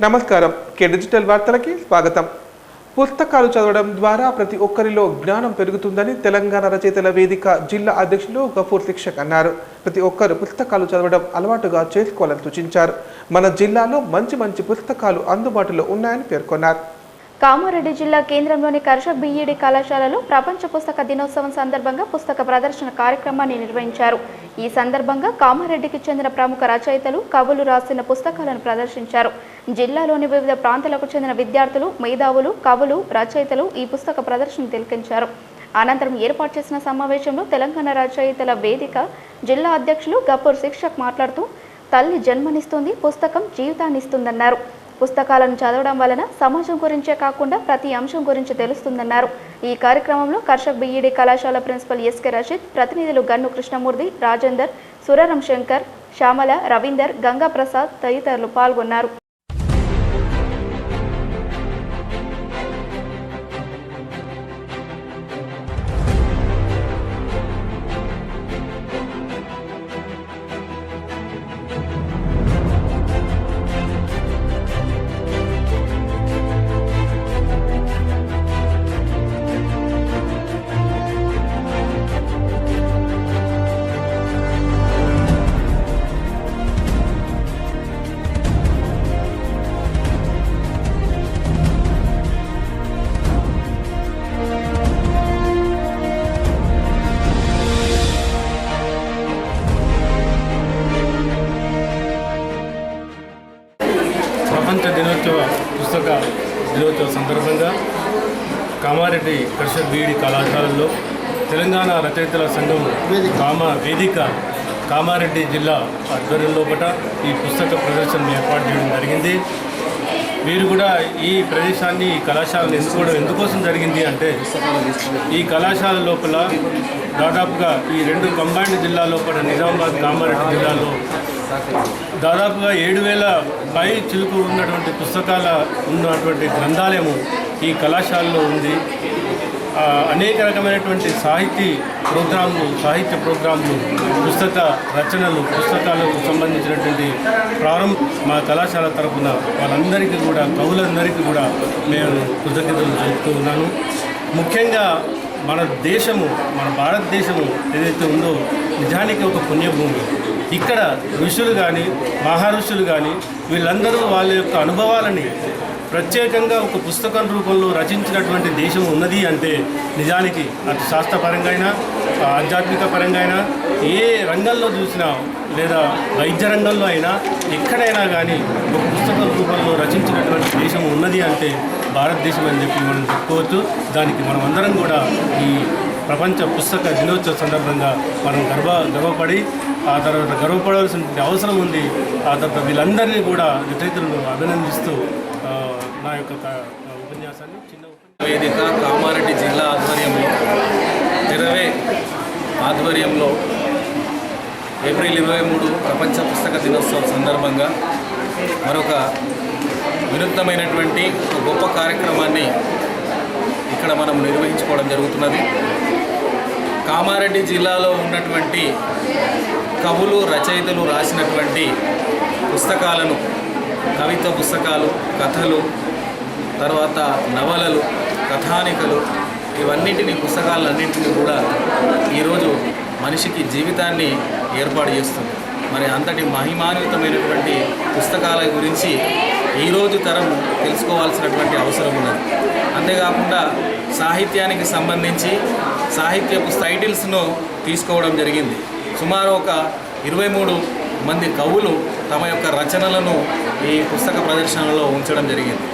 నమస్కారం కే డిజిటల్ వార్తలకి స్వాగతం. పుస్తకాలు చదవడం ద్వారా ప్రతి ఒక్కరిలో జ్ఞానం పెరుగుతుందని తెలంగాణ రచయితల వేదిక జిల్లా అధ్యక్షులు గఫూర్ శిక్షక్ అన్నారు. ప్రతి ఒక్కరు పుస్తకాలు చదవడం అలవాటుగా చేసుకోవాలని సూచించారు. మన జిల్లాలో మంచి పుస్తకాలు అందుబాటులో ఉన్నాయని పేర్కొన్నారు. కామారెడ్డి జిల్లా కేంద్రంలోని కర్షక్ బిఈడి కళాశాలలో ప్రపంచ పుస్తక దినోత్సవం సందర్భంగా పుస్తక ప్రదర్శన కార్యక్రమాన్ని నిర్వహించారు. ఈ సందర్భంగా కామారెడ్డికి చెందిన ప్రముఖ రచయితలు, కవులు రాసిన పుస్తకాలను ప్రదర్శించారు. జిల్లాలోని వివిధ ప్రాంతాలకు చెందిన విద్యార్థులు, మేధావులు, కవులు, రచయితలు ఈ పుస్తక ప్రదర్శన తిలకించారు. అనంతరం ఏర్పాటు చేసిన సమావేశంలో తెలంగాణ రచయితల వేదిక జిల్లా అధ్యక్షులు గఫూర్ శిక్షక్ మాట్లాడుతూ, తల్లి జన్మనిస్తుంది, పుస్తకం జీవితాన్ని ఇస్తుందన్నారు. పుస్తకాలను చదవడం వలన సమాజం గురించే కాకుండా ప్రతి అంశం గురించి తెలుస్తుందన్నారు. ఈ కార్యక్రమంలో కర్షక్ బిఈడి కళాశాల ప్రిన్సిపల్ ఎస్కే రషీద్, ప్రతినిధులు గన్ను కృష్ణమూర్తి, రాజేందర్, సురరం శంకర్, శ్యామల, రవీందర్, గంగా ప్రసాద్ తదితరులు పాల్గొన్నారు. ప్రపంచ పుస్తక దినోత్సవ సందర్భంగా కామారెడ్డి కర్షక్ బిఈడి కళాశాలలో తెలంగాణ రచయితల సంఘం వేదిక కామారెడ్డి జిల్లా ఆధ్వర్యంలో ఈ పుస్తక ప్రదర్శనను ఏర్పాటు చేయడం జరిగింది. వీరు కూడా ఈ ప్రదేశాన్ని కళాశాలను ఎంచుకోవడం ఎందుకోసం జరిగింది అంటే, ఈ కళాశాల లోపల దాదాపుగా ఈ రెండు కంబైన్డ్ జిల్లా లోపల నిజామాబాద్, కామారెడ్డి జిల్లాలో దాదాపుగా 7,000 పై చిలుకు ఉన్నటువంటి పుస్తకాల ఉన్నటువంటి గ్రంథాలయము ఈ కళాశాలలో ఉంది. అనేక రకమైనటువంటి సాహిత్య ప్రోగ్రాంలు, పుస్తక రచనలు, పుస్తకాలకు సంబంధించినటువంటి మా కళాశాల తరఫున వాళ్ళందరికీ కూడా, కవులందరికీ కూడా నేను కృతజ్ఞతలు చెప్తూ ఉన్నాను. ముఖ్యంగా మన భారతదేశము ఏదైతే ఉందో నిజానికి ఒక పుణ్యభూమి. ఇక్కడ ఋషులు కానీ, మహర్షులు కానీ వీళ్ళందరూ వాళ్ళ యొక్క అనుభవాలని ప్రత్యేకంగా ఒక పుస్తకం రూపంలో రచించినటువంటి దేశం ఉన్నది అంటే నిజానికి అటు శాస్త్రపరంగా అయినా, ఆధ్యాత్మిక పరంగా అయినా, ఏ రంగంలో చూసినా లేదా వైద్య రంగంలో అయినా ఎక్కడైనా కానీ ఒక పుస్తకం రూపంలో రచించినటువంటి దేశం ఉన్నది అంటే భారతదేశం అని చెప్పి మనం చెప్పుకోవచ్చు. దానికి మనం అందరం కూడా ఈ ప్రపంచ పుస్తక దినోత్సవ సందర్భంగా మనం గర్వపడి ఆ తర్వాత గర్వపడాల్సిన అవసరం ఉంది. ఆ తర్వాత వీళ్ళందరినీ కూడా రచయితలను అభినందిస్తూ నా యొక్క ఉపన్యాసాన్ని వేదిక కామారెడ్డి జిల్లా ఆధ్వర్యంలో ఏప్రిల్ 23 ప్రపంచ పుస్తక దినోత్సవం సందర్భంగా మరొక వినూత్నమైనటువంటి గొప్ప కార్యక్రమాన్ని ఇక్కడ మనం నిర్వహించుకోవడం జరుగుతున్నది. కామారెడ్డి జిల్లాలో ఉన్నటువంటి కవులు, రచయితలు రాసినటువంటి పుస్తకాలను, కవిత్వ పుస్తకాలు, కథలు, తర్వాత నవలలు, కథానికలు, పుస్తకాలన్నింటినీ కూడా ఈరోజు మనిషికి జీవితాన్ని ఏర్పాటు చేస్తుంది. మరి అంతటి మహిమాన్వితమైనటువంటి పుస్తకాల గురించి ఈరోజు తరం తెలుసుకోవాల్సినటువంటి అవసరం ఉన్నది. అంతేకాకుండా సాహిత్యానికి సంబంధించి సాహిత్యపు టైటిల్స్ను తీసుకోవడం జరిగింది. సుమారు ఒక 23 మంది కవులు తమ యొక్క రచనలను ఈ పుస్తక ప్రదర్శనలో ఉంచడం జరిగింది.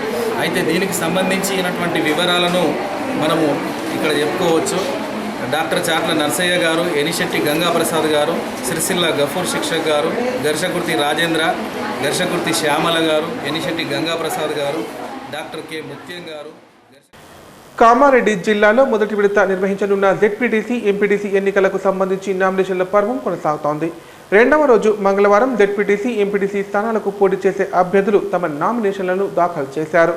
అయితే దీనికి సంబంధించినటువంటి వివరాలను మనము ఇక్కడ చెప్పుకోవచ్చు. డాక్టర్ చాట్ల నర్సయ్య గారు, ఎనిశెట్టి గంగా ప్రసాద్ గారు, సిరిసిల్ల గఫూర్ శిక్షక్ గారు, గర్షకుర్తి రాజేంద్ర, గర్షకుర్తి శ్యామల గారు, ఎనిశెట్టి గంగా ప్రసాద్ గారు, డాక్టర్ కె ముత్యం గారు. కామారెడ్డి జిల్లాలో మొదటి విడత నిర్వహించనున్న జెడ్పీటీసీ, ఎంపీటీసీ ఎన్నికలకు సంబంధించి నామినేషన్ల పర్వం కొనసాగుతోంది. రెండవ రోజు మంగళవారం జెడ్పీటీసీ, ఎంపీటీసీ స్థానాలకు పోటీ చేసే అభ్యర్థులు తమ నామినేషన్లను దాఖలు చేశారు.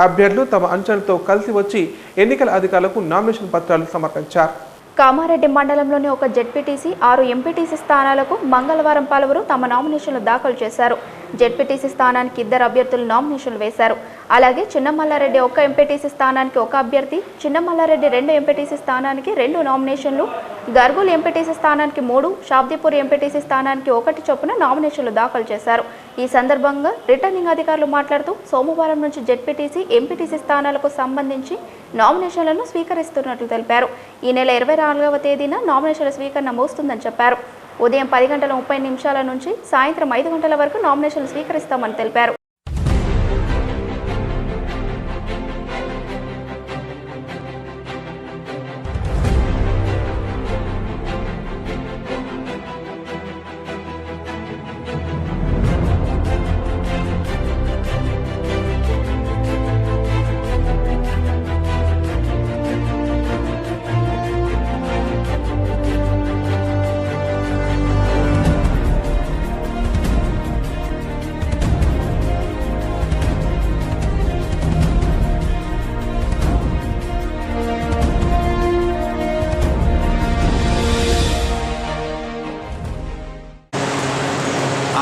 అభ్యర్థులు తమ అంచనాలతో కలిసి వచ్చి ఎన్నికల అధికారులకు నామినేషన్ పత్రాలు సమర్పించారు. కామారెడ్డి మండలంలోని ఒక జెడ్పీటీసీ 6 ఎంపీటీసీ స్థానాలకు మంగళవారం పలువురు తమ నామినేషన్లు దాఖలు చేశారు. జెడ్పీటీసీ స్థానానికి 2 అభ్యర్థులు నామినేషన్లు వేశారు. అలాగే చిన్నమల్లారెడ్డి 1 ఎంపీటీసీ స్థానానికి 1 అభ్యర్థి, చిన్నమల్లారెడ్డి 2 ఎంపీటీసీ స్థానానికి 2 నామినేషన్లు, గర్గుల్ ఎంపీటీసీ స్థానానికి 3, షాబ్దీపూర్ ఎంపీటీసీ స్థానానికి 1 చొప్పున నామినేషన్లు దాఖలు చేశారు. ఈ సందర్భంగా రిటర్నింగ్ అధికారులు మాట్లాడుతూ సోమవారం నుంచి జెడ్పీటీసీ, ఎంపీటీసీ స్థానాలకు సంబంధించి నామినేషన్లను స్వీకరిస్తున్నట్లు తెలిపారు. ఈ నెల 24వ తేదీన నామినేషన్ల స్వీకరణ ముగుస్తుందని చెప్పారు. ఉదయం 10:30 నుంచి సాయంత్రం 5 గంటల వరకు నామినేషన్లు స్వీకరిస్తామని తెలిపారు.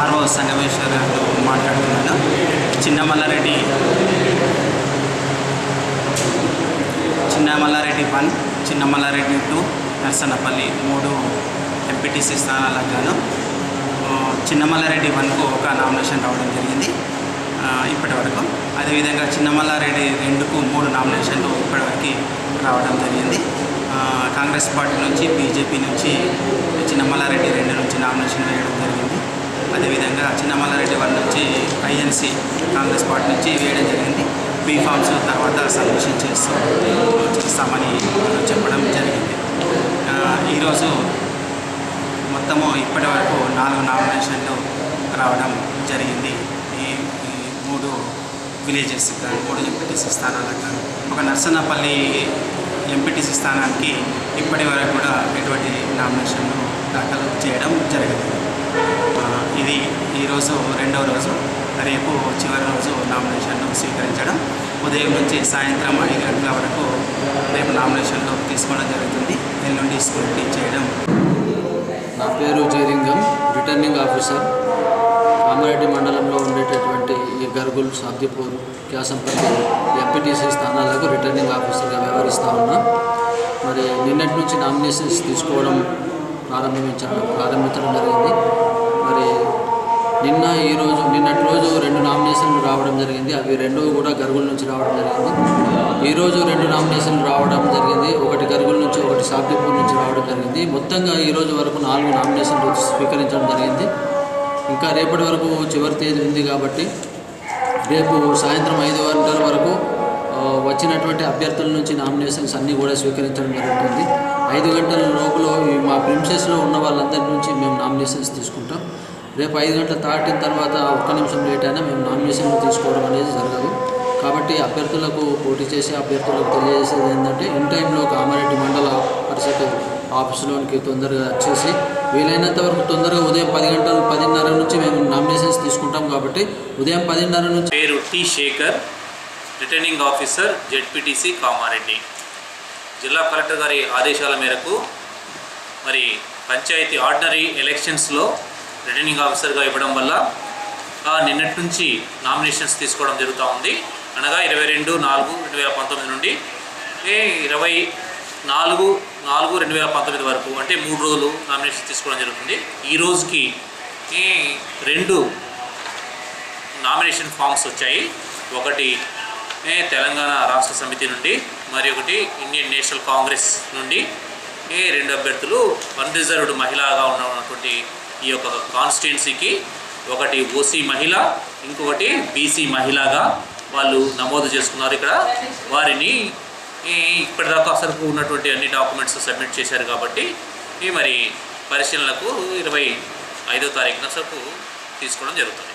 ఆర్ఓ సంగమేశ్వర మాట్లాడుతున్నాను. చిన్నమల్లారెడ్డి 1, చిన్నమల్లారెడ్డి 2, నర్సన్నపల్లి 3 ఎంపీటీసీ స్థానాలకు గాను చిన్నమల్లారెడ్డి 1కు 1 నామినేషన్ రావడం జరిగింది ఇప్పటి వరకు. అదేవిధంగా చిన్నమల్లారెడ్డి 2కు 3 నామినేషన్లు ఇప్పటివరకు రావడం జరిగింది. కాంగ్రెస్ పార్టీ నుంచి, బీజేపీ నుంచి చిన్నమల్లారెడ్డి 2 నుంచి నామినేషన్ వేయడం జరిగింది. అదేవిధంగా చిన్నమల్లారెడ్డి 1 నుంచి ఐఎన్సీ కాంగ్రెస్ పార్టీ నుంచి వేయడం జరిగింది. బీఫామ్స్ తర్వాత సబ్మిషన్ చేస్తామని చెప్పడం జరిగింది. ఈరోజు మొత్తము ఇప్పటి వరకు 4 నామినేషన్లు రావడం జరిగింది. ఈ 3 విలేజెస్ కానీ 3 ఎంపీటీసీ స్థానాలకు కానీ 1 నర్సన్నపల్లి ఎంపీటీసీ స్థానానికి ఇప్పటి వరకు కూడా ఎటువంటి నామినేషన్లు దాఖలు చేయడం జరిగింది. ఇది ఈరోజు 2వ రోజు. రేపు చివరి రోజు నామినేషన్లు స్వీకరించడం. ఉదయం నుంచి సాయంత్రం 5 గంటల వరకు రేపు నామినేషన్లు తీసుకోవడం జరుగుతుంది. ఎల్లుండి స్కూటీ చేయడం. నా పేరు జయలింగం, రిటర్నింగ్ ఆఫీసర్. కామారెడ్డి మండలంలో ఉండేటటువంటి ఈ గర్గుల్, షాబ్దీపూర్, క్యాసంపల్లి ఎంపీటీసీ స్థానాలకు రిటర్నింగ్ ఆఫీసర్గా వ్యవహరిస్తూ ఉన్నా. మరి నిన్నటి నుంచి నామినేషన్స్ తీసుకోవడం ప్రారంభించడం జరిగింది. మరి నిన్నటి రోజు 2 నామినేషన్లు రావడం జరిగింది. అవి 2 కూడా గర్గుల నుంచి రావడం జరిగింది. ఈరోజు 2 నామినేషన్లు రావడం జరిగింది. 1 గర్గుల నుంచి, 1 షాబ్దీపూర్ నుంచి రావడం జరిగింది. మొత్తంగా ఈరోజు వరకు 4 నామినేషన్లు స్వీకరించడం జరిగింది. ఇంకా రేపటి వరకు చివరి తేదీ ఉంది కాబట్టి రేపు సాయంత్రం 5 గంటల వరకు వచ్చినటువంటి అభ్యర్థుల నుంచి నామినేషన్స్ అన్నీ కూడా స్వీకరించడం జరుగుతుంది. 5 గంటల లోపల మా ప్రిన్సెస్లో ఉన్న వాళ్ళందరి నుంచి మేము నామినేషన్స్ తీసుకుంటాం. రేపు 5 గంటలు దాటిన తర్వాత 1 నిమిషం లేట్ అయినా మేము నామినేషన్లు తీసుకోవడం అనేది జరగదు. కాబట్టి అభ్యర్థులకు పోటీ చేసే అభ్యర్థులకు తెలియజేసేది ఏంటంటే ఇన్ టైంలో కామారెడ్డి మండల పరిషత్ ఆఫీసులోనికి తొందరగా వచ్చేసి వీలైనంత వరకు తొందరగా ఉదయం 10:30 నుంచి మేము నామినేషన్స్ తీసుకుంటాం. కాబట్టి ఉదయం 10:30 నుంచి. పేరు T Shekhar, returning officer, ZPTC Kamareddy. జిల్లా కలెక్టర్ గారి ఆదేశాల మేరకు మరి పంచాయతీ ఆర్డినరీ ఎలక్షన్స్లో రిటర్నింగ్ ఆఫీసర్గా ఇవ్వడం వల్ల నిన్నటి నుంచి నామినేషన్స్ తీసుకోవడం జరుగుతూ ఉంది. అనగా 22/4/2019 నుండి 24/4/2019 వరకు, అంటే 3 రోజులు నామినేషన్ తీసుకోవడం జరుగుతుంది. ఈ రోజుకి 2 నామినేషన్ ఫామ్స్ వచ్చాయి. ఒకటి తెలంగాణ రాష్ట్ర సమితి నుండి, మరి ఒకటి ఇండియన్ నేషనల్ కాంగ్రెస్ నుండి 2 అభ్యర్థులు అన్రిజర్వ్డ్ మహిళగా ఉన్నటువంటి ఈ యొక్క కాన్స్టిట్యున్సీకి ఒకటి ఓసీ మహిళ, ఇంకొకటి బీసీ మహిళగా వాళ్ళు నమోదు చేసుకున్నారు. ఇక్కడ వారిని ఇప్పటిదాకా అసలు ఉన్నటువంటి అన్ని డాక్యుమెంట్స్ సబ్మిట్ చేశారు కాబట్టి మరి పరిశీలనకు 25వ తారీఖున అసలు తీసుకోవడం జరుగుతుంది.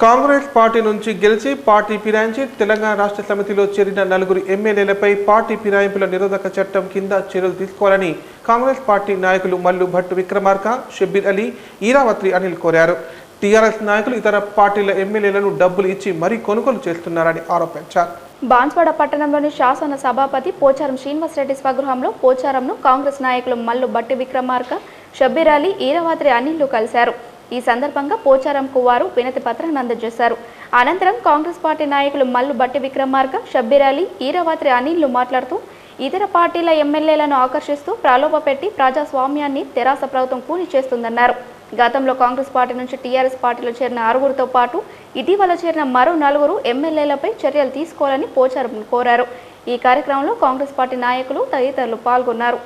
కాంగ్రెస్ పార్టీ నుంచి గెలిచి పార్టీ ఫిరాయించి తెలంగాణ రాష్ట్ర సమితిలో చేరిన 4 ఎమ్మెల్యేలపై పార్టీ ఫిరాయింపుల నిరోధక చట్టం కింద చర్యలు తీసుకోవాలని కాంగ్రెస్ పార్టీ నాయకులు మల్లు భట్టు విక్రమార్క, షబ్బీర్ అలీ, ఈరావత్రి అనిల్ కోరారు. టీఆర్ఎస్ నాయకులు ఇతర పార్టీల ఎమ్మెల్యేలను డబ్బులు ఇచ్చి మరీ కొనుగోలు చేస్తున్నారని ఆరోపించారు. బాన్స్వాడ పట్టణంలోని శాసన సభాపతి పోచారం శ్రీనివాసరెడ్డి స్వగృహంలో పోచారంను కాంగ్రెస్ నాయకులు మల్లు భట్టి విక్రమార్క, షబ్బీర్ అలీ, ఈరావత్రి అనిల్ కలిశారు. ఈ సందర్భంగా పోచారంకు వారు వినతి పత్రాన్ని అందజేశారు. అనంతరం కాంగ్రెస్ పార్టీ నాయకులు మల్లు బట్టి విక్రమార్క, షబ్బీర్ అలీ, ఈరవాత్రి అనిల్లు మాట్లాడుతూ ఇతర పార్టీల ఎమ్మెల్యేలను ఆకర్షిస్తూ ప్రలోభపెట్టి ప్రజాస్వామ్యాన్ని తెరాస ప్రభుత్వం కూని చేస్తుందన్నారు. గతంలో కాంగ్రెస్ పార్టీ నుంచి టీఆర్ఎస్ పార్టీలో చేరిన 6గురితో పాటు ఇటీవల చేరిన మరో 4 ఎమ్మెల్యేలపై చర్యలు తీసుకోవాలని పోచారం కోరారు. ఈ కార్యక్రమంలో కాంగ్రెస్ పార్టీ నాయకులు తదితరులు పాల్గొన్నారు.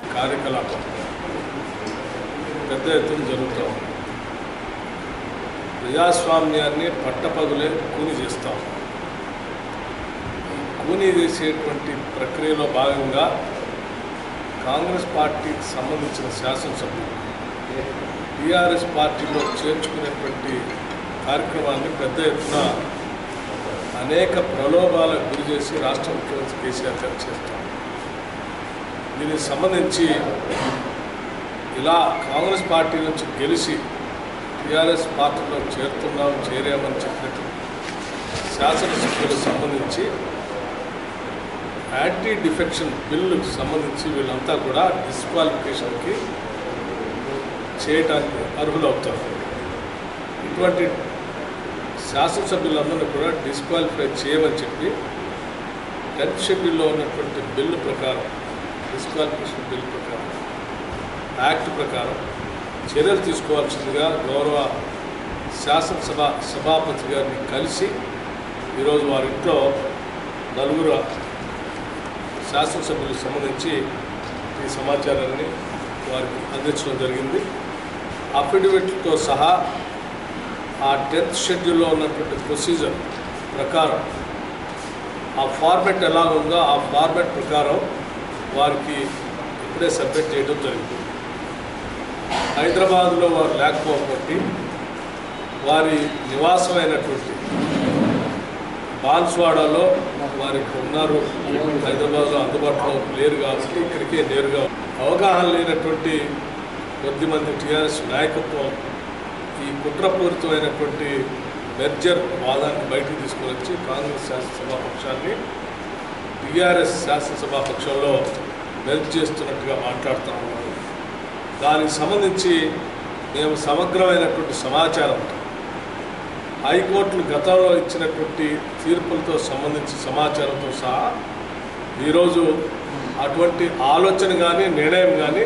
ప్రజాస్వామ్యాన్ని పట్టపగులే కూని చేస్తాం. కూని చేసేటువంటి ప్రక్రియలో భాగంగా కాంగ్రెస్ పార్టీకి సంబంధించిన శాసనసభ్యులు టీఆర్ఎస్ పార్టీలో చేర్చుకునేటువంటి కార్యక్రమాన్ని పెద్ద ఎత్తున అనేక ప్రలోభాలకు గురి చేసి రాష్ట్ర ముఖ్యమంత్రి కేసీఆర్ గారు చేస్తాం. దీనికి సంబంధించి ఇలా కాంగ్రెస్ పార్టీ నుంచి గెలిచి టీఆర్ఎస్ పార్టీలో చేరామని చెప్పినట్టు శాసనసభ్యులకు సంబంధించి యాంటీ డిఫెక్షన్ బిల్లుకు సంబంధించి వీళ్ళంతా కూడా డిస్క్వాలిఫికేషన్కి చేయడానికి అర్హులవుతారు. ఇటువంటి శాసనసభ్యులందరినీ కూడా డిస్క్వాలిఫై చేయమని చెప్పి 10th షెడ్యూల్లో ఉన్నటువంటి బిల్లు ప్రకారం, డిస్క్వాలిఫికేషన్ బిల్లు ప్రకారం, యాక్ట్ ప్రకారం చర్యలు తీసుకోవాల్సిందిగా గౌరవ శాసనసభ సభాపతి గారిని కలిసి ఈరోజు వారి ఇంట్లో 4 శాసనసభ్యులకు సంబంధించి ఈ సమాచారాన్ని వారికి అందించడం జరిగింది. అఫిడవిట్తో సహా ఆ 10th షెడ్యూల్లో ఉన్నటువంటి ప్రొసీజర్ ప్రకారం ఆ ఫార్మెట్ ఎలా ఉందో ఆ ఫార్మెట్ ప్రకారం వారికి ఇప్పుడే సబ్మిట్ చేయడం జరిగింది. హైదరాబాద్లో వారు లేకపోబట్టి వారి నివాసమైనటువంటి బాన్స్వాడలో వారికి ఉన్నారు. హైదరాబాద్లో అందుబాటులో లేరు కాబట్టి ఇక్కడికే నేరుగా అవగాహన లేనటువంటి కొద్దిమంది టీఆర్ఎస్ నాయకత్వం ఈ కుట్రపూరితమైనటువంటి మెర్జర్ వాదాన్ని బయటకు తీసుకొని వచ్చి కాంగ్రెస్ శాసనసభాపక్షాన్ని టీఆర్ఎస్ శాసనసభాపక్షంలో మెర్జ్ చేస్తున్నట్టుగా మాట్లాడుతూ ఉన్నారు. దానికి సంబంధించి మేము సమగ్రమైనటువంటి సమాచారం హైకోర్టులు గతంలో ఇచ్చినటువంటి తీర్పులతో సంబంధించి సమాచారంతో సహా ఈరోజు అటువంటి ఆలోచన కానీ నిర్ణయం కానీ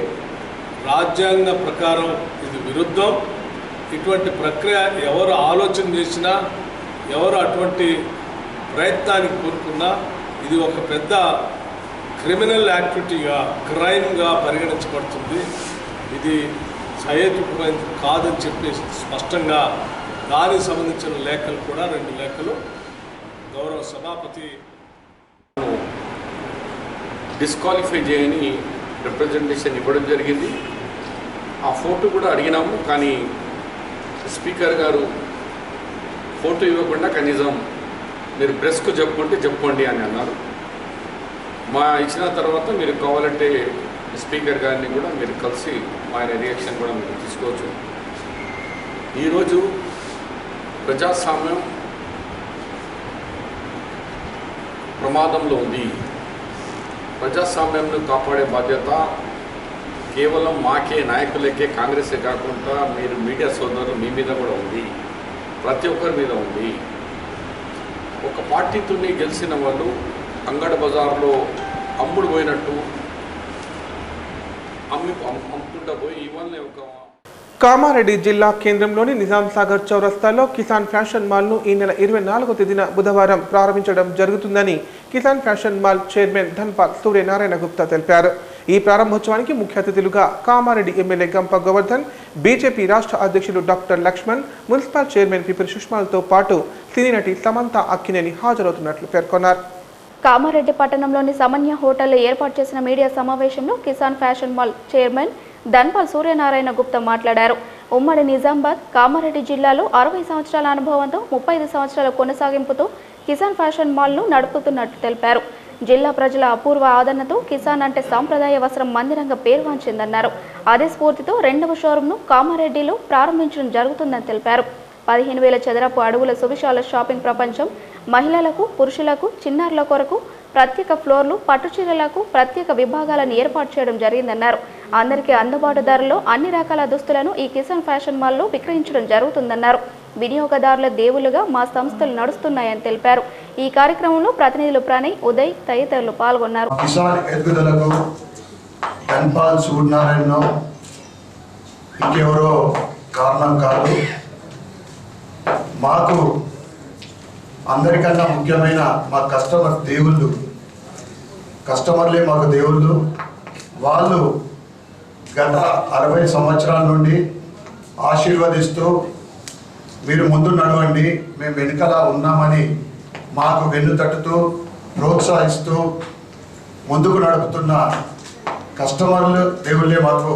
రాజ్యాంగ ప్రకారం ఇది విరుద్ధం. ఇటువంటి ప్రక్రియ ఎవరు ఆలోచన చేసినా, ఎవరు అటువంటి ప్రయత్నానికి కోరుకున్నా ఇది ఒక పెద్ద క్రిమినల్ యాక్టివిటీగా, క్రైమ్గా పరిగణించబడుతుంది. ఇది సహేతుకమైనది కాదని చెప్పి స్పష్టంగా దానికి సంబంధించిన లేఖలు కూడా 2 లేఖలు గౌరవ సభాపతి డిస్క్వాలిఫై చేయని రిప్రజెంటేషన్ ఇవ్వడం జరిగింది. ఆ ఫోటో కూడా అడిగినాము, కానీ స్పీకర్ గారు ఫోటో ఇవ్వకుండా కనీసం మీరు ప్రెస్కు చెప్పుకోండి అని అన్నారు. మా ఇచ్చిన తర్వాత మీరు కావాలంటే స్పీకర్ గారిని కూడా మీరు కలిసి ఆయన రియాక్షన్ కూడా మీరు తీసుకోవచ్చు. ఈరోజు ప్రజాస్వామ్యం ప్రమాదంలో ఉంది. ప్రజాస్వామ్యంను కాపాడే బాధ్యత కేవలం మాకే, నాయకులకే, కాంగ్రెసే కాకుండా మీరు మీడియా సోదరులు మీ మీద కూడా ఉంది, ప్రతి ఒక్కరి మీద ఉంది. ఒక పార్టీతోనే గెలిచిన వాళ్ళు అంగడి బజార్లో అమ్ముడు పోయినట్టు అమ్ముకుంటా పోయి ఇవన్నీ ఒక కామారెడ్డి జిల్లా కేంద్రంలోని నిజాం సాగర్ చౌరస్తాలో కిసాన్ ఫ్యాషన్ మాల్ను ఈ నెల 24వ తేదీన బుధవారం ప్రారంభించడం జరుగుతుందని Kisan fashion mall chairman Dhanpal Suryanarayana Gupta తెలిపారు. ఈ ప్రారంభోత్సవానికి ముఖ్య అతిథులుగా కామారెడ్డి ఎమ్మెల్యే గంప గోవర్ధన్, బీజేపీ రాష్ట్ర అధ్యక్షులు డాక్టర్ లక్ష్మణ్, మున్సిపల్ చైర్మన్ పిపిరి సుష్మాలతో పాటు సినీ నటి సమంత అక్కినేని హాజరవుతున్నట్లు పేర్కొన్నారు. కామారెడ్డి పట్టణంలోని సమన్య హోటల్లో ఏర్పాటు చేసిన మీడియా సమావేశంలో Kisan fashion mall chairman Dhanpal Suryanarayana Gupta మాట్లాడారు. ఉమ్మడి నిజామాబాద్, కామారెడ్డి జిల్లాలో 60 సంవత్సరాల అనుభవంతో 35 సంవత్సరాల కొనసాగింపుతో కిసాన్ ఫ్యాషన్ మాల్ను నడుపుతున్నట్టు తెలిపారు. జిల్లా ప్రజల అపూర్వ ఆదరణతో కిసాన్ అంటే సాంప్రదాయ వస్త్రం మందిరంగా పేరుగాంచిందన్నారు. అదే స్ఫూర్తితో 2వ షోరూంను కామారెడ్డిలో ప్రారంభించడం జరుగుతుందని తెలిపారు. 15,000 చదరపు అడుగుల సువిశాల షాపింగ్ ప్రపంచం మహిళలకు, పురుషులకు, చిన్నారుల కొరకు ప్రత్యేక ఫ్లోర్లు, పట్టుచీరలకు ప్రత్యేక విభాగాలను ఏర్పాటు చేయడం జరిగిందన్నారు. అందరికీ అందుబాటు ధరలో అన్ని రకాల దుస్తులను ఈ కిసాన్ ఫ్యాషన్ మాల్లో విక్రయించడం జరుగుతుందన్నారు. వినియోగదారుల దేవులుగా మా సంస్థలు నడుస్తున్నాయని తెలిపారు. ఈ కార్యక్రమంలో ప్రతినిధులు ప్రణయ్, ఉదయ్ తదితరులు పాల్గొన్నారు. కిసాన్ ఎదుగుదలకు ధన్పాల్ సూర్యనారాయణ ఇంకెవరో కారణం కాదు. మాకు అందరికన్నా ముఖ్యమైన మా కస్టమర్ దేవుళ్ళు, కస్టమర్లే మాకు దేవుళ్ళు. వాళ్ళు గత 60 సంవత్సరాల నుండి ఆశీర్వదిస్తూ మీరు ముందు నడవండి, మేము వెనుకల ఉన్నామని మాకు వెన్ను తట్టుతూ ప్రోత్సహిస్తూ ముందుకు నడుపుతున్న కస్టమర్లు దేవుళ్ళే మాకు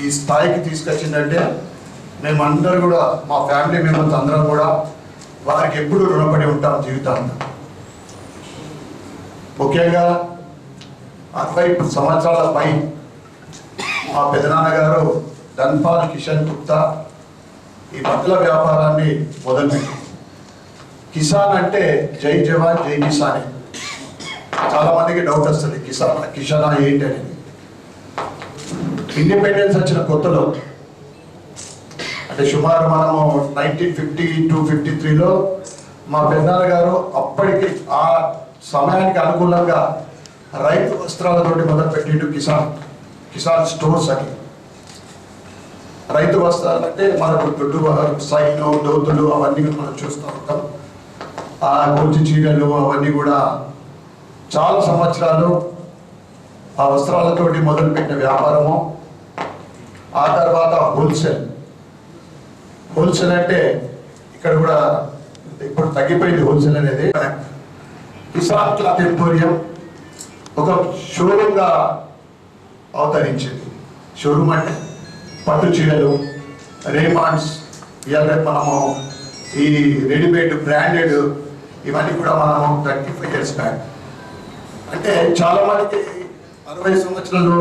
ఈ స్థాయికి తీసుకొచ్చిందంటే మేమందరూ కూడా, మా ఫ్యామిలీ మెంబర్స్ అందరం కూడా వారికి ఎప్పుడూ రుణపడి ఉంటాం జీవితాంతం. ముఖ్యంగా 60 సంవత్సరాల పై మా పెదనాన్నగారు ధన్పాల్ కిషన్ గుప్తా ఈ బట్టల వ్యాపారాన్ని మొదలుపెట్టి, కిసాన్ అంటే జై జవాన్ జై కిసాన్. చాలామందికి డౌట్ వస్తుంది కిసాన్ ఏంటి అనేది. ఇండిపెండెన్స్ వచ్చిన కొత్తలో అంటే సుమారు మనము 1952-53లో మా పెద్దనాన్న గారు అప్పటికి ఆ సమయానికి అనుకూలంగా రైతు వస్త్రాలతోటి మొదలుపెట్టిండు కిసాన్ స్టోర్స్ అని. రైతు వస్త్రాలు అంటే మనకు దొడ్డు సైను, దోతులు అవన్నీ మనం చూస్తూ ఉంటాం. ఆ గొంజి చీరలు అవన్నీ కూడా చాలా సంవత్సరాలు ఆ వస్త్రాలతోటి మొదలుపెట్టిన వ్యాపారము. ఆ తర్వాత హోల్సేల్ అంటే ఇక్కడ కూడా ఇప్పుడు తగ్గిపోయింది హోల్సేల్ అనేది. కిసాన్ క్లాత్ ఎంపోరియం ఒక షోరూమ్గా అవతరించింది. షోరూమ్ అంటే పట్టు చీరలు, రేమాండ్స్, ఇవాళ మనము ఈ రెడీమేడ్ బ్రాండెడ్ ఇవన్నీ కూడా మనము 35 years బ్యాక్. అంటే చాలామందికి 60 సంవత్సరాలు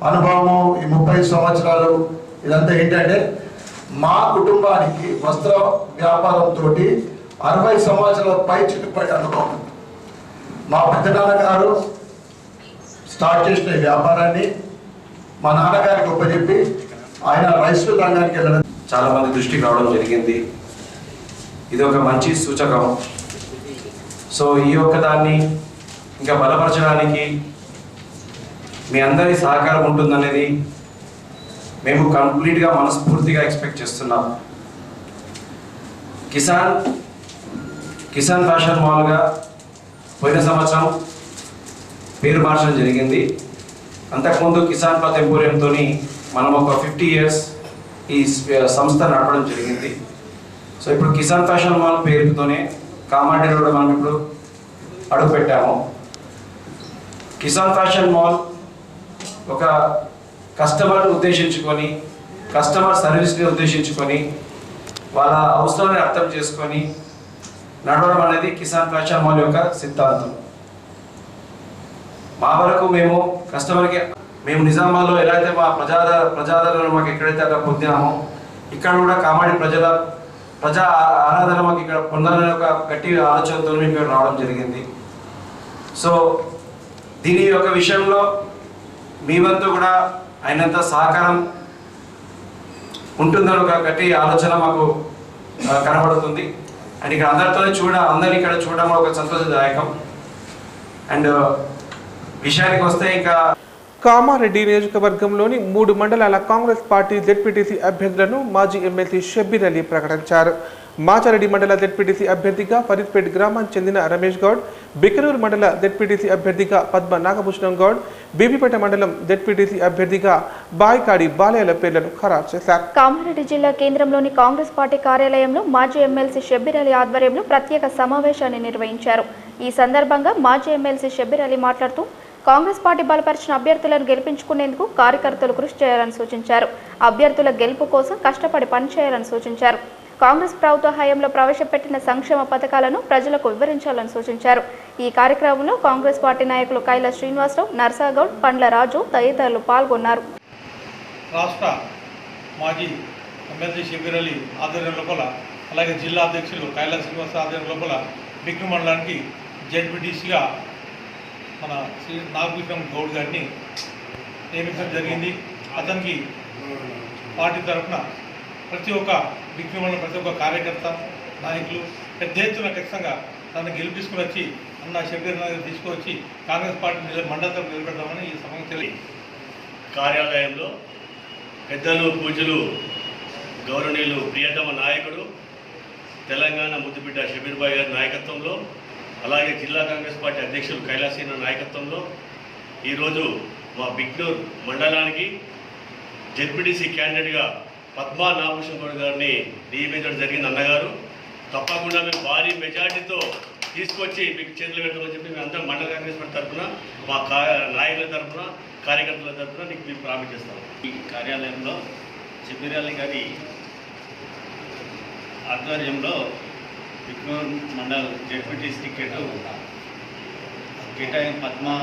అనుభవము, ఈ 30 సంవత్సరాలు ఇదంతా ఏంటంటే మా కుటుంబానికి వస్త్ర వ్యాపారంతో 60 సంవత్సరాల పై చిట్టుపడి అనుభవం. మా పెద్దనాన్నగారు స్టార్ట్ చేసిన ఈ వ్యాపారాన్ని మా నాన్నగారికి ఉపజెప్పి ఆయన రైస్ రంగానికి వెళ్ళడం చాలా మంది దృష్టికి రావడం జరిగింది. ఇది ఒక మంచి సూచకం. సో ఈ యొక్క దాన్ని ఇంకా బలపరచడానికి మీ అందరి సహకారం ఉంటుందనేది మేము కంప్లీట్గా మనస్ఫూర్తిగా ఎక్స్పెక్ట్ చేస్తున్నాం. కిసాన్ ఫ్యాషన్ మాల్గా పోయిన సంవత్సరం పేరు మార్చడం జరిగింది. అంతకుముందు కిసాన్ క్లాత్ ఎంపోరియంతో మనం ఒక 50 years ఈ సంస్థ నడపడం జరిగింది. సో ఇప్పుడు కిసాన్ ఫ్యాషన్ మాల్ పేరుతోనే కామారెడ్డి రోడ్ మనం ఇప్పుడు అడుగు పెట్టాము. కిసాన్ ఫ్యాషన్ మాల్ ఒక కస్టమర్ని ఉద్దేశించుకొని, కస్టమర్ సర్వీస్ని ఉద్దేశించుకొని, వాళ్ళ అవసరాన్ని అర్థం చేసుకొని నడవడం అనేది కిసాన్ ఫ్యాషన్ మాల్ యొక్క సిద్ధాంతం. మా వరకు మేము కస్టమర్కి, మేము నిజామాబాద్లో ఎలా అయితే మా ప్రజాదరణ మాకు ఎక్కడైతే అక్కడ పొందామో, ఇక్కడ కూడా కామారెడ్డి ప్రజా ఆరాధన మాకు ఇక్కడ పొందాలనే ఒక గట్టి ఆలోచనతో మేము ఇక్కడ రావడం జరిగింది. సో దీని యొక్క విషయంలో మీ వంతు కూడా అయినంత సహకారం ఉంటుందని ఒక గట్టి ఆలోచన మాకు కనబడుతుంది. అండ్ ఇక్కడ అందరినీ ఇక్కడ చూడడం ఒక సంతోషదాయకం. అండ్ విషయానికి వస్తే ఇంకా కామారెడ్డి నియోజకవర్గంలోని 3 మండలాల కాంగ్రెస్ పార్టీ జెడ్పీటీసీ అభ్యర్థులను మాజీ ఎమ్మెల్సీ షబ్బీర్ అలీ ప్రకటించారు. మాచారెడ్డి మండల జెడ్పీటీసీ అభ్యర్థిగా ఫరీద్పేట్ గ్రామానికి చెందిన రమేష్ గౌడ్, బికనూరు మండల జెడ్పీటీసీ అభ్యర్థిగా పద్మ నాగభూషణం గౌడ్, బీబీపేట మండలం జెడ్పీటీసీ అభ్యర్థిగా బాయికాడి బాలయ్యల పేర్లను ఖరారు చేశారు. కామారెడ్డి జిల్లా కేంద్రంలోని కాంగ్రెస్ పార్టీ కార్యాలయంలో మాజీ ఎమ్మెల్సీ షబ్బీర్ అలీ ఆధ్వర్యంలో ప్రత్యేక సమావేశాన్ని నిర్వహించారు. ఈ సందర్భంగా మాజీ ఎమ్మెల్సీ షబ్బీర్ అలీ మాట్లాడుతూ కాంగ్రెస్ పార్టీ బలపరిచిన అభ్యర్థులను గెలిపించుకునేందుకు కార్యకర్తలు కృషి చేయాలని సూచించారు. అభ్యర్థుల గెలుపు కోసం కష్టపడి పనిచేయాలని సూచించారు. కాంగ్రెస్ ప్రభుత్వ హయాంలో ప్రవేశపెట్టిన సంక్షేమ పథకాలను ప్రజలకు వివరించాలని సూచించారు. ఈ కార్యక్రమంలో కాంగ్రెస్ పార్టీ నాయకులు కైలా శ్రీనివాసరావు, నర్సాగౌడ్, పండ్ల రాజు తదితరులు పాల్గొన్నారు. రాష్ట్ర మాజీ ఎమ్మెల్సీ షబ్బీర్ అలీ ఆధ్వర్యం లోపల, అలాగే జిల్లా అధ్యక్షులు కైలా శ్రీనివాసరావు ఆధ్వర్యం లోపల బిక్ను మండలానికి జెడ్పీటీసీగా మన శ్రీ నాగభూషణం గౌడ్ గారిని నియమించడం జరిగింది. అతనికి పార్టీ తరఫున ప్రతి ఒక్క విఘ్నంలో ప్రతి ఒక్క కార్యకర్త నాయకులు పెద్ద ఎత్తున ఖచ్చితంగా తనను గెలిపించుకుని వచ్చి అన్న షబ్బీర్ నగర్ తీసుకువచ్చి కాంగ్రెస్ పార్టీ మండలం నిలబెడదామని ఈ సమయం తెలియదు. కార్యాలయంలో పెద్దలు పూజలు గౌరవనీయులు ప్రియతమ నాయకుడు తెలంగాణ ముద్దుబిడ్డ షబీర్ భాయ్ గారి నాయకత్వంలో, అలాగే జిల్లా కాంగ్రెస్ పార్టీ అధ్యక్షులు కైలాసీన నాయకత్వంలో ఈరోజు మా బిగ్నూర్ మండలానికి జెడ్పీటీసీ క్యాండిడేట్గా పద్మా నాగభూషణ్ గౌడ్ గారిని నియమించడం జరిగింది. అన్నగారు తప్పకుండా మేము భారీ మెజార్టీతో తీసుకొచ్చి మీకు చేతులు పెడతామని చెప్పి మేము అందరం మండల కాంగ్రెస్ పార్టీ తరఫున మా నాయకుల తరఫున కార్యకర్తల తరఫున నీకు మేము ప్రామిస్ చేస్తాం. ఈ కార్యాలయంలో షబీర్ అలీ గారి ఆధ్వర్యంలో బిగ్నూర్ మండల్ జెడ్పీటీసీ టికెట్ పద్మా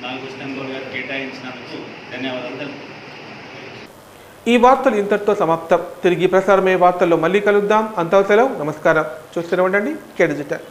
నాగభూషణ్ గౌడ్ గారు కేటాయించినందుకు ధన్యవాదాలు. ఈ వార్తలు ఇంతటితో సమాప్తం. తిరిగి ప్రసారమయ్యే వార్తల్లో మళ్ళీ కలుద్దాం. అంతా సెలవు. నమస్కారం. చూస్తూనే ఉండండి కే డిజిటల్.